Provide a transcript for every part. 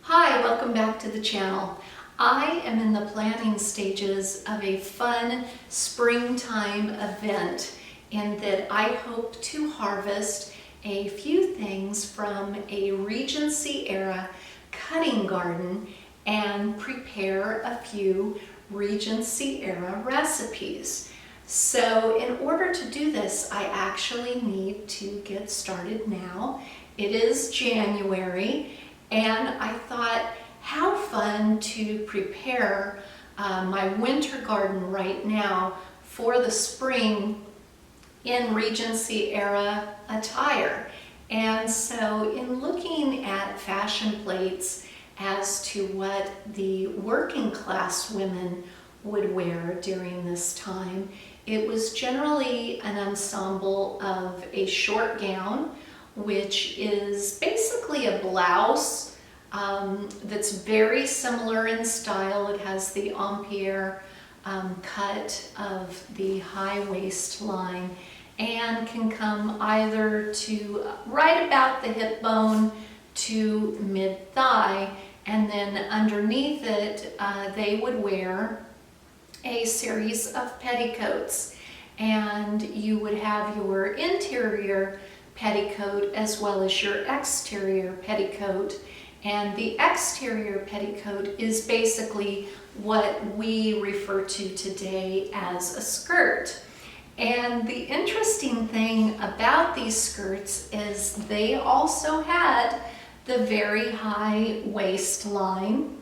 Hi, welcome back to the channel. I am in the planning stages of a fun springtime event in that I hope to harvest a few things from a Regency era cutting garden and prepare a few Regency era recipes. So in order to do this, I actually need to get started now. It is January, and I thought, how fun to prepare my winter garden right now for the spring in Regency era attire. And so in looking at fashion plates as to what the working class women would wear during this time, it was generally an ensemble of a short gown, which is basically a blouse that's very similar in style. It has the empire cut of the high waistline and can come either to right about the hip bone to mid-thigh, and then underneath it they would wear a series of petticoats, and you would have your interior petticoat as well as your exterior petticoat. And the exterior petticoat is basically what we refer to today as a skirt. And the interesting thing about these skirts is they also had the very high waistline,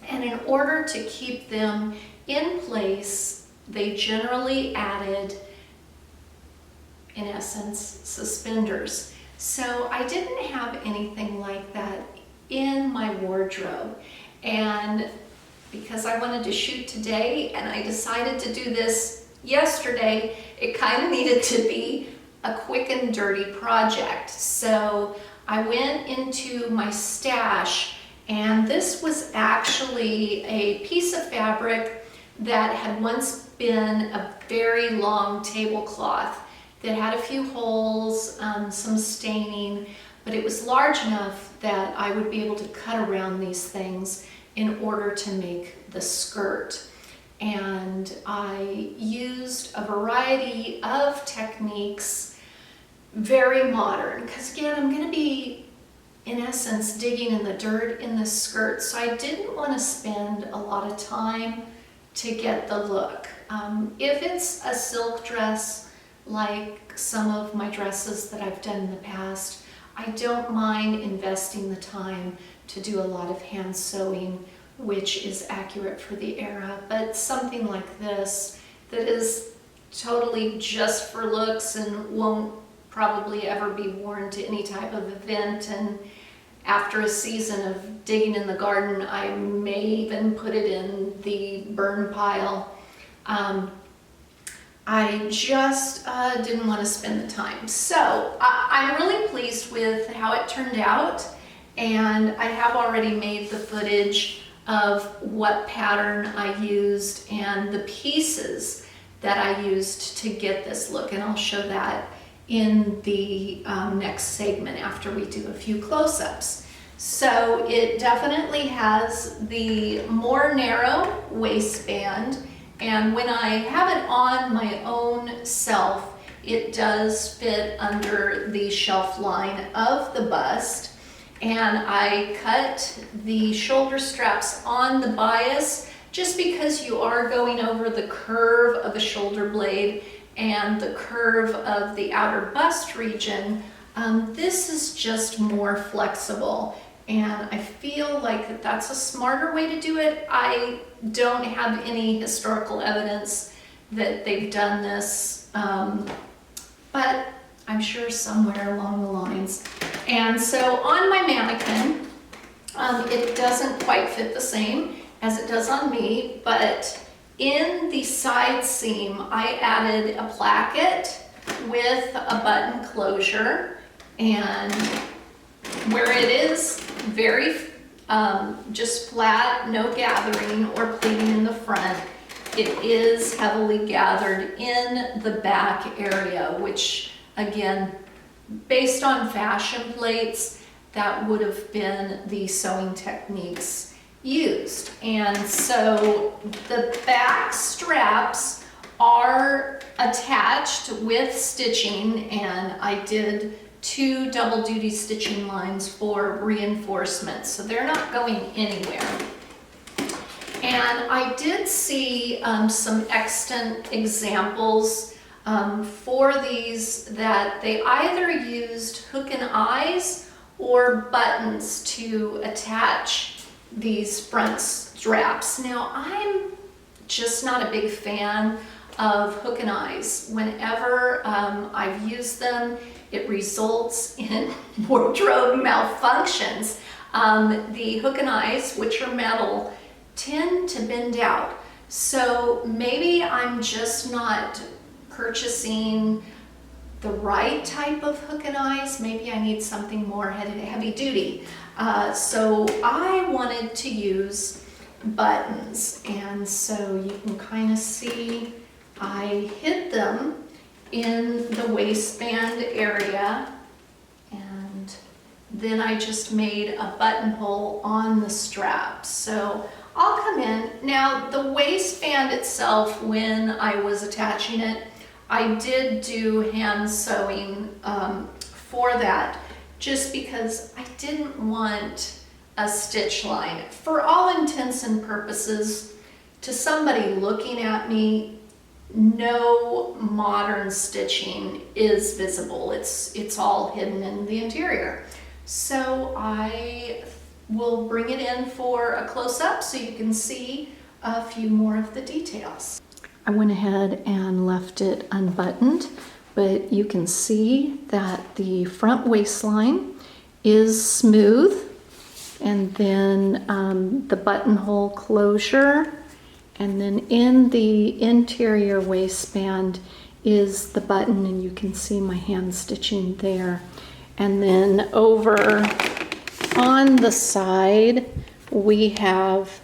and in order to keep them in place, they generally added, in essence, suspenders. So I didn't have anything like that in my wardrobe, and because I wanted to shoot today and I decided to do this yesterday, it kind of needed to be a quick and dirty project. So I went into my stash, and this was actually a piece of fabric that had once been a very long tablecloth that had a few holes, some staining, but it was large enough that I would be able to cut around these things in order to make the skirt. And I used a variety of techniques, very modern, because again, I'm going to be, in essence, digging in the dirt in this skirt, so I didn't want to spend a lot of time to get the look. If it's a silk dress, like some of my dresses that I've done in the past, I don't mind investing the time to do a lot of hand sewing, which is accurate for the era. But something like this that is totally just for looks and won't probably ever be worn to any type of event, and after a season of digging in the garden, I may even put it in the burn pile. I just didn't want to spend the time. So I'm really pleased with how it turned out, and I have already made the footage of what pattern I used and the pieces that I used to get this look, and I'll show that in the next segment after we do a few close-ups. So it definitely has the more narrow waistband, and when I have it on my own self, it does fit under the shelf line of the bust. And I cut the shoulder straps on the bias just because you are going over the curve of the shoulder blade and the curve of the outer bust region. This is just more flexible, and I feel like that's a smarter way to do it. I don't have any historical evidence that they've done this, but I'm sure somewhere along the lines. And so on my mannequin, it doesn't quite fit the same as it does on me, but in the side seam, I added a placket with a button closure, and where it is very just flat, no gathering or pleating in the front, it is heavily gathered in the back area, which again, based on fashion plates, that would have been the sewing techniques used. And so the back straps are attached with stitching, and I did 2 double duty stitching lines for reinforcement, so they're not going anywhere. And I did see some extant examples for these that they either used hook and eyes or buttons to attach these front straps. Now, I'm just not a big fan of hook and eyes. Whenever I've used them, it results in wardrobe malfunctions. The hook and eyes, which are metal, tend to bend out. So maybe I'm just not purchasing the right type of hook and eyes. Maybe I need something more heavy duty. So I wanted to use buttons, and so you can kind of see I hid them in the waistband area, and then I just made a buttonhole on the strap. So I'll come in. Now the waistband itself, when I was attaching it, I did do hand sewing for that, just because I didn't want a stitch line. For all intents and purposes, to somebody looking at me, no modern stitching is visible. It's all hidden in the interior. So I will bring it in for a close-up so you can see a few more of the details. I went ahead and left it unbuttoned, but you can see that the front waistline is smooth, and then the buttonhole closure, and then in the interior waistband is the button, and you can see my hand stitching there. And then over on the side, we have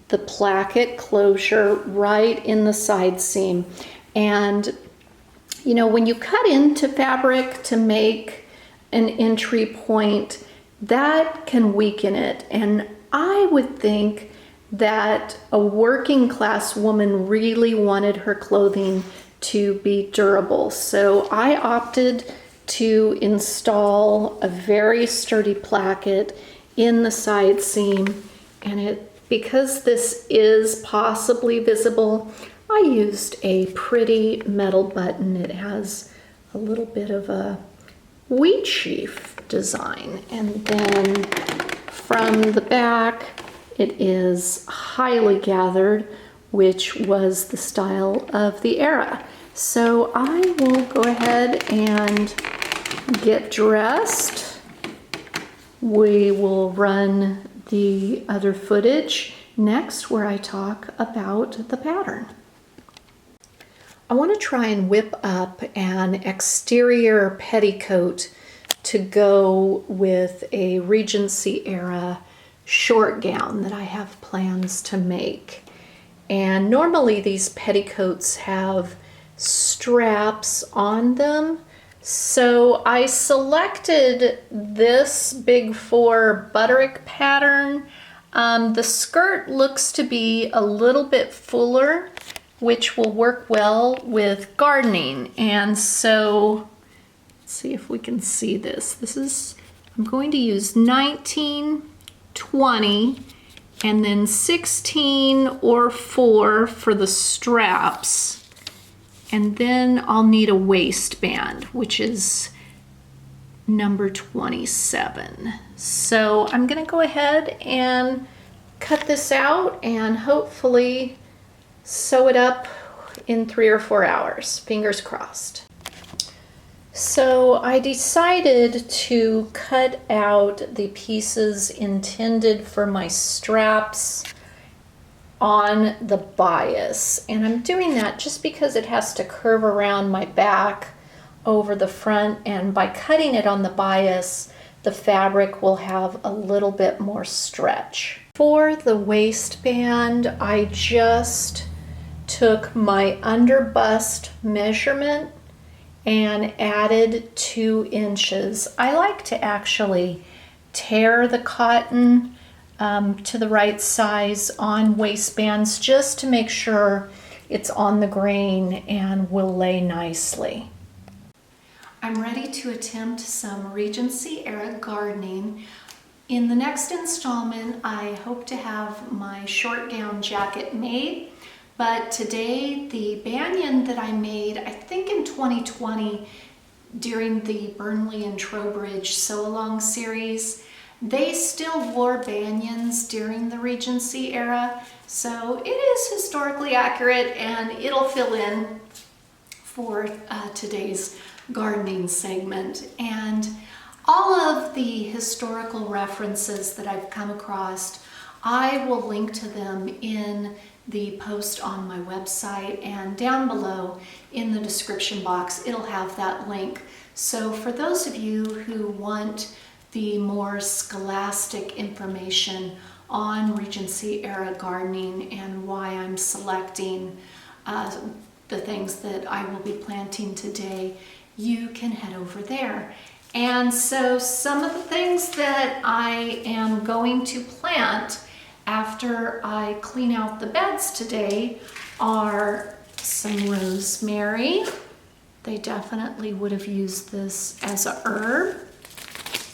the placket closure right in the side seam. And you know, when you cut into fabric to make an entry point, that can weaken it. And I would think that a working class woman really wanted her clothing to be durable. So I opted to install a very sturdy placket in the side seam, and because this is possibly visible, I used a pretty metal button. It has a little bit of a wheat sheaf design, and then from the back it is highly gathered, which was the style of the era. So I will go ahead and get dressed. We will run the other footage next where I talk about the pattern. I want to try and whip up an exterior petticoat to go with a Regency era short gown that I have plans to make. And normally these petticoats have straps on them. So I selected this Big 4 Butterick pattern. The skirt looks to be a little bit fuller, which will work well with gardening. And so let's see if we can see this. I'm going to use 19, 20, and then 16 or 4 for the straps. And then I'll need a waistband, which is number 27. So I'm gonna go ahead and cut this out and hopefully sew it up in 3 or 4 hours, fingers crossed. So I decided to cut out the pieces intended for my straps on the bias, and I'm doing that just because it has to curve around my back over the front, and by cutting it on the bias, the fabric will have a little bit more stretch. For the waistband, I just took my under bust measurement and added 2 inches. I like to actually tear the cotton to the right size on waistbands just to make sure it's on the grain and will lay nicely. I'm ready to attempt some Regency era gardening. In the next installment, I hope to have my short gown jacket made, but today the banyan that I made, I think in 2020 during the Burnley and Trowbridge sew-along series, they still wore banyans during the Regency era, so it is historically accurate and it'll fill in for today's gardening segment. And all of the historical references that I've come across, I will link to them in the post on my website, and down below in the description box it'll have that link. So for those of you who want the more scholastic information on Regency era gardening and why I'm selecting the things that I will be planting today, you can head over there. And so some of the things that I am going to plant after I clean out the beds today are some rosemary. They definitely would have used this as a herb.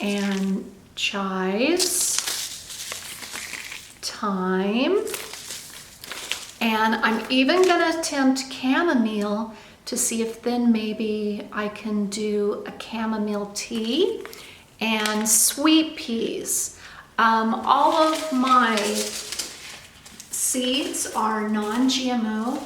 And chives, thyme, and I'm even going to attempt chamomile to see if then maybe I can do a chamomile tea, and sweet peas. All of my seeds are non-GMO,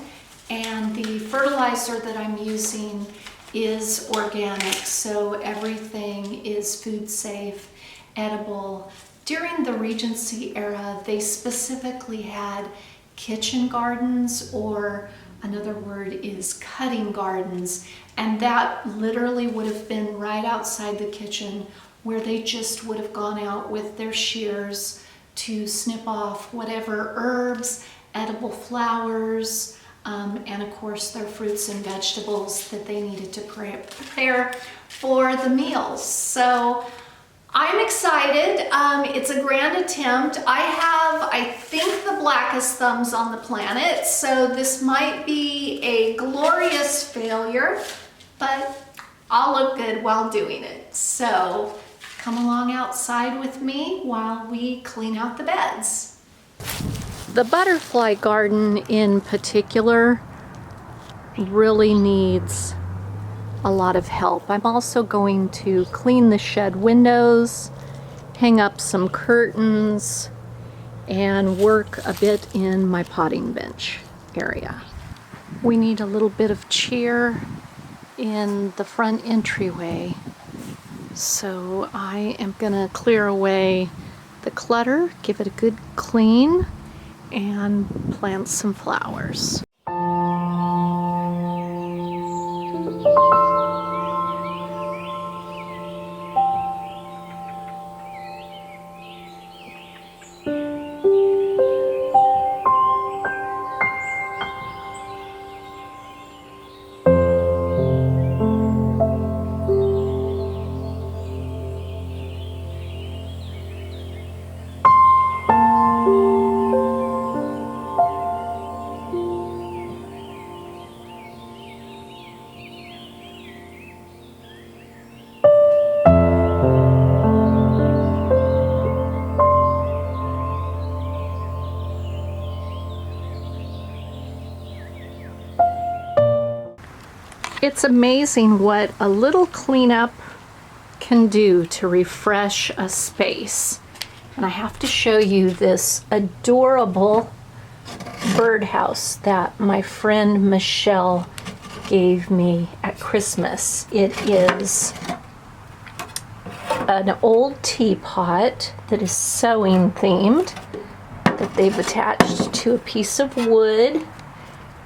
and the fertilizer that I'm using is organic, so everything is food safe, edible. During the Regency era, they specifically had kitchen gardens, or another word is cutting gardens, and that literally would have been right outside the kitchen, where they just would have gone out with their shears to snip off whatever herbs, edible flowers, and of course their fruits and vegetables that they needed to prepare for the meals. So I'm excited. It's a grand attempt. I have, I think, the blackest thumbs on the planet, so this might be a glorious failure, but I'll look good while doing it. So come along outside with me while we clean out the beds. The butterfly garden in particular really needs a lot of help. I'm also going to clean the shed windows, hang up some curtains, and work a bit in my potting bench area. We need a little bit of cheer in the front entryway, so I am gonna clear away the clutter, give it a good clean, and plant some flowers. It's amazing what a little cleanup can do to refresh a space. And I have to show you this adorable birdhouse that my friend Michelle gave me at Christmas. It is an old teapot that is sewing themed, that they've attached to a piece of wood,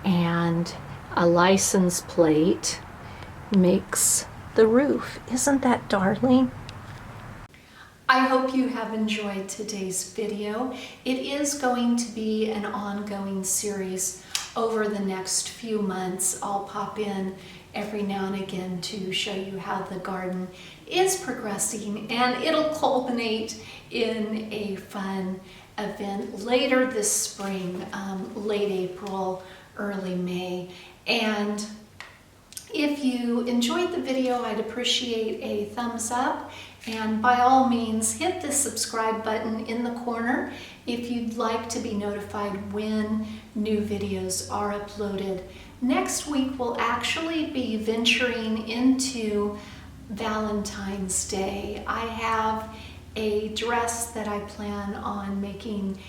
and a license plate makes the roof. Isn't that darling? I hope you have enjoyed today's video. It is going to be an ongoing series over the next few months. I'll pop in every now and again to show you how the garden is progressing, and it'll culminate in a fun event later this spring, late April, early May. And if you enjoyed the video, I'd appreciate a thumbs up, and by all means hit the subscribe button in the corner if you'd like to be notified when new videos are uploaded. Next week we'll actually be venturing into Valentine's Day. I have a dress that I plan on making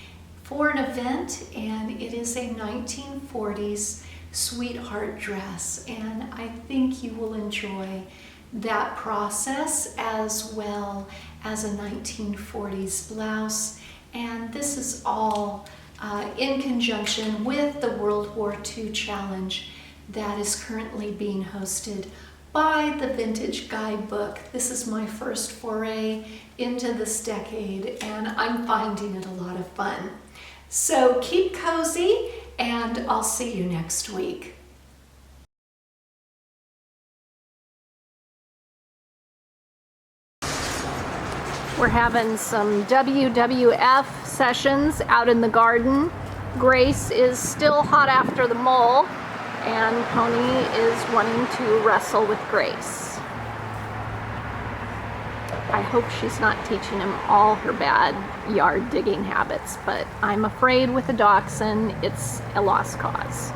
for an event, and it is a 1940s sweetheart dress, and I think you will enjoy that process as well as a 1940s blouse. And this is all in conjunction with the World War II challenge that is currently being hosted by the Vintage Guidebook. This is my first foray into this decade, and I'm finding it a lot of fun. So keep cozy, and I'll see you next week. We're having some WWF sessions out in the garden. Grace is still hot after the mole, and Pony is wanting to wrestle with Grace. I hope she's not teaching him all her bad yard digging habits, but I'm afraid with a dachshund, it's a lost cause.